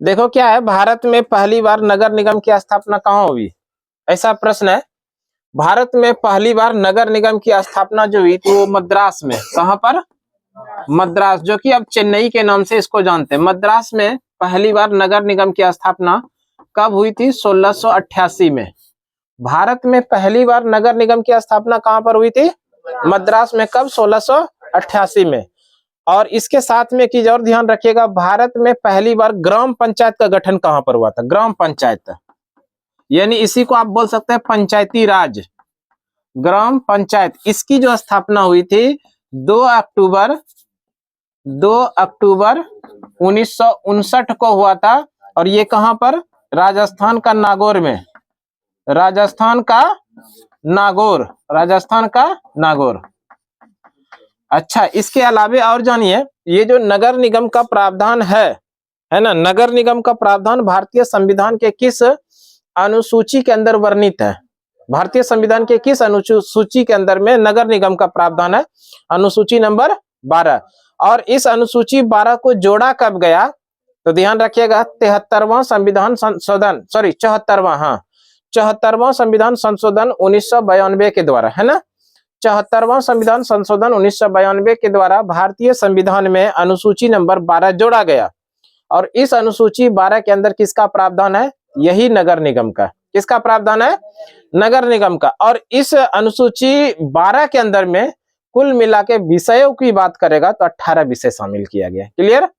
देखो क्या है, भारत में पहली बार नगर निगम की स्थापना कहाँ हुई, ऐसा प्रश्न है। भारत में पहली बार नगर निगम की स्थापना जो हुई थी वो मद्रास में। कहाँ पर? मद्रास, जो कि अब चेन्नई के नाम से इसको जानते हैं। मद्रास में पहली बार नगर निगम की स्थापना कब हुई थी? 1688 में। भारत में पहली बार नगर निगम की स्थापना कहाँ पर हुई थी? मद्रास में। कब? 1688 में। और इसके साथ में एक चीज और ध्यान रखिएगा, भारत में पहली बार ग्राम पंचायत का गठन कहां पर हुआ था? ग्राम पंचायत, यानी इसी को आप बोल सकते हैं पंचायती राज। ग्राम पंचायत, इसकी जो स्थापना हुई थी 2 अक्टूबर 1959 को हुआ था। और ये कहां पर? राजस्थान का नागौर में। राजस्थान का नागौर। अच्छा, इसके अलावे और जानिए, ये जो नगर निगम का प्रावधान है ना, नगर निगम का प्रावधान भारतीय संविधान के किस अनुसूची के अंदर वर्णित है? भारतीय संविधान के किस अनुसूची के अंदर में नगर निगम का प्रावधान है? अनुसूची नंबर 12। और इस अनुसूची 12 को जोड़ा कब गया? तो ध्यान रखिएगा, 73वां संविधान संशोधन, 74वां संविधान संशोधन 1992 के द्वारा, है ना। 74वां संविधान संशोधन 1992 के द्वारा भारतीय संविधान में अनुसूची नंबर 12 जोड़ा गया। और इस अनुसूची 12 के अंदर किसका प्रावधान है? यही नगर निगम का। किसका प्रावधान है? नगर निगम का। और इस अनुसूची 12 के अंदर में कुल मिला के विषयों की बात करेगा तो 18 विषय शामिल किया गया। क्लियर?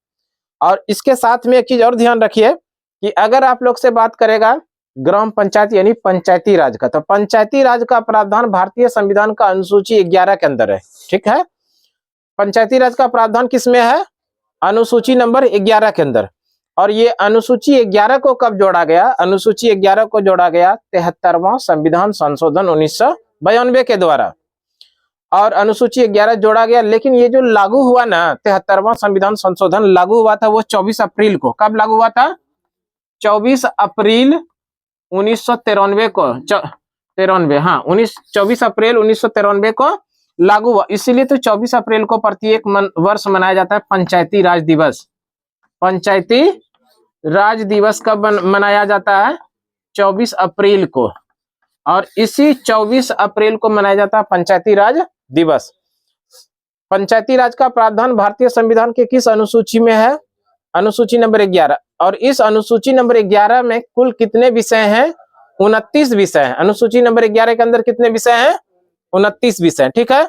और इसके साथ में एक चीज और ध्यान रखिए कि अगर आप लोग से बात करेगा ग्राम पंचायत यानी पंचायती राज का, तो पंचायती राज का प्रावधान भारतीय संविधान का अनुसूची 11 के अंदर है। ठीक है, पंचायती राज का प्रावधान किसमें है? अनुसूची नंबर 11 के अंदर। और ये अनुसूची 11 को कब जोड़ा गया? अनुसूची 11 को जोड़ा गया 73वां संविधान संशोधन 1992 के द्वारा। और अनुसूची 11 जोड़ा गया, लेकिन ये जो लागू हुआ ना, 73वां संविधान संशोधन लागू हुआ था वो 24 अप्रैल को। कब लागू हुआ था? 24 अप्रैल 1993 को। 24 अप्रैल 1993 को लागू हुआ। इसीलिए तो 24 अप्रैल को प्रत्येक वर्ष मनाया जाता है पंचायती राज दिवस। पंचायती राज दिवस कब मनाया जाता है? 24 अप्रैल को। और इसी 24 अप्रैल को मनाया जाता है पंचायती राज दिवस। पंचायती राज का प्रावधान भारतीय संविधान के किस अनुसूची में है? अनुसूची नंबर 11। और इस अनुसूची नंबर 11 में कुल कितने विषय हैं? 29 विषय हैं। अनुसूची नंबर 11 के अंदर कितने विषय हैं? 29 विषय। ठीक है।